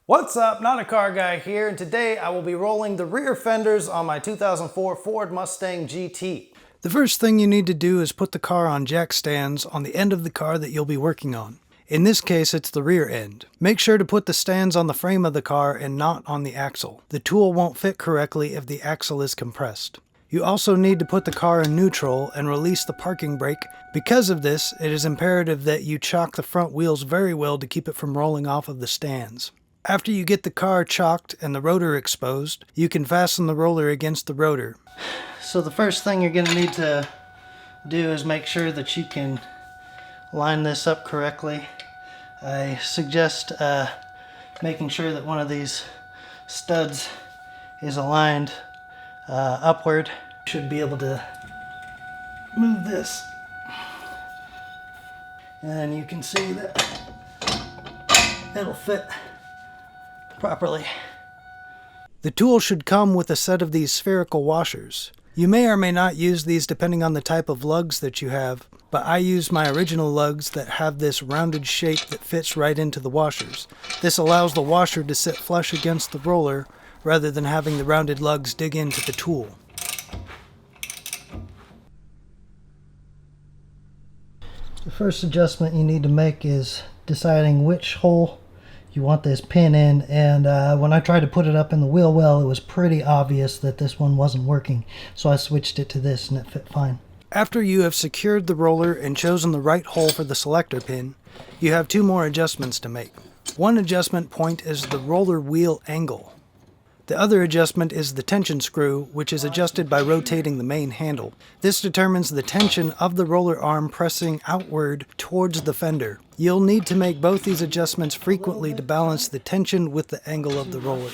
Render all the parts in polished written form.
What's up? Not a car guy here, and today I will be rolling the rear fenders on my 2004 Ford Mustang GT. The first thing you need to do is put the car on jack stands on the end of the car that you'll be working on. In this case, it's the rear end. Make sure to put the stands on the frame of the car and not on the axle. The tool won't fit correctly if the axle is compressed. You also need to put the car in neutral and release the parking brake. Because of this, it is imperative that you chock the front wheels very well to keep it from rolling off of the stands. After you get the car chocked and the rotor exposed, you can fasten the roller against the rotor. So the first thing you're going to need to do is make sure that you can line this up correctly. I suggest making sure that one of these studs is aligned upward. You should be able to move this, and you can see that it'll fit properly. The tool should come with a set of these spherical washers. You may or may not use these depending on the type of lugs that you have, but I use my original lugs that have this rounded shape that fits right into the washers. This allows the washer to sit flush against the roller rather than having the rounded lugs dig into the tool. The first adjustment you need to make is deciding which hole you want this pin in, and when I tried to put it up in the wheel well, it was pretty obvious that this one wasn't working, so I switched it to this and it fit fine. After you have secured the roller and chosen the right hole for the selector pin, you have two more adjustments to make. One adjustment point is the roller wheel angle. The other adjustment is the tension screw, which is adjusted by rotating the main handle. This determines the tension of the roller arm pressing outward towards the fender. You'll need to make both these adjustments frequently to balance the tension with the angle of the roller.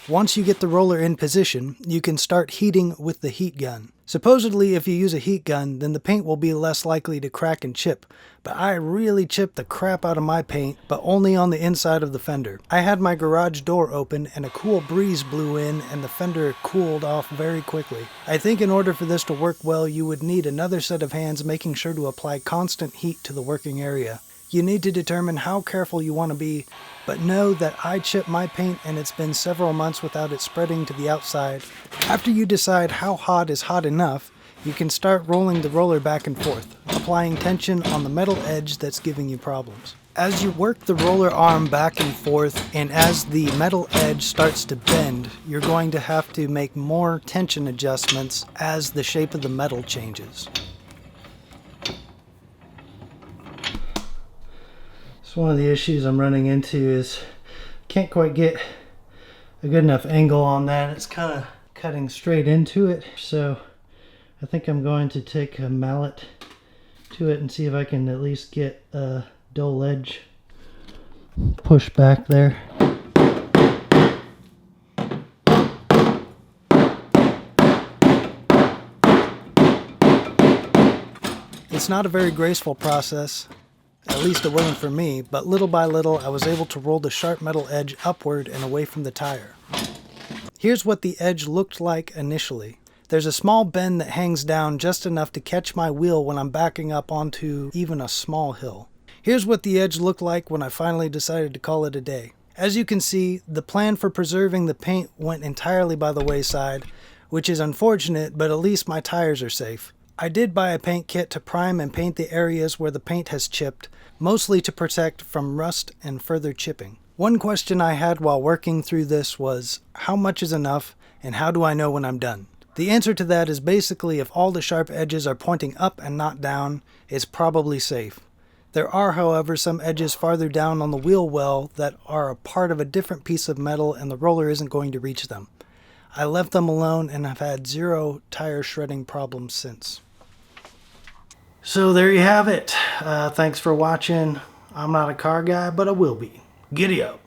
Once you get the roller in position, you can start heating with the heat gun. Supposedly, if you use a heat gun, then the paint will be less likely to crack and chip, but I really chipped the crap out of my paint, but only on the inside of the fender. I had my garage door open and a cool breeze blew in and the fender cooled off very quickly. I think in order for this to work well, you would need another set of hands making sure to apply constant heat to the working area. You need to determine how careful you want to be, but know that I chipped my paint and it's been several months without it spreading to the outside. After you decide how hot is hot enough, you can start rolling the roller back and forth, applying tension on the metal edge that's giving you problems. As you work the roller arm back and forth, and as the metal edge starts to bend, you're going to have to make more tension adjustments as the shape of the metal changes. So one of the issues I'm running into is can't quite get a good enough angle on that. It's kind of cutting straight into it. So I think I'm going to take a mallet to it and see if I can at least get a dull edge pushed back there. It's not a very graceful process. At least it wasn't for me, but little by little I was able to roll the sharp metal edge upward and away from the tire. Here's what the edge looked like initially. There's a small bend that hangs down just enough to catch my wheel when I'm backing up onto even a small hill. Here's what the edge looked like when I finally decided to call it a day. As you can see, the plan for preserving the paint went entirely by the wayside, which is unfortunate, but at least my tires are safe. I did buy a paint kit to prime and paint the areas where the paint has chipped, mostly to protect from rust and further chipping. One question I had while working through this was, how much is enough and how do I know when I'm done? The answer to that is basically if all the sharp edges are pointing up and not down, it's probably safe. There are, however, some edges farther down on the wheel well that are a part of a different piece of metal and the roller isn't going to reach them. I left them alone and have had zero tire shredding problems since. So there you have it. Thanks for watching. I'm not a car guy, but I will be. Giddy up.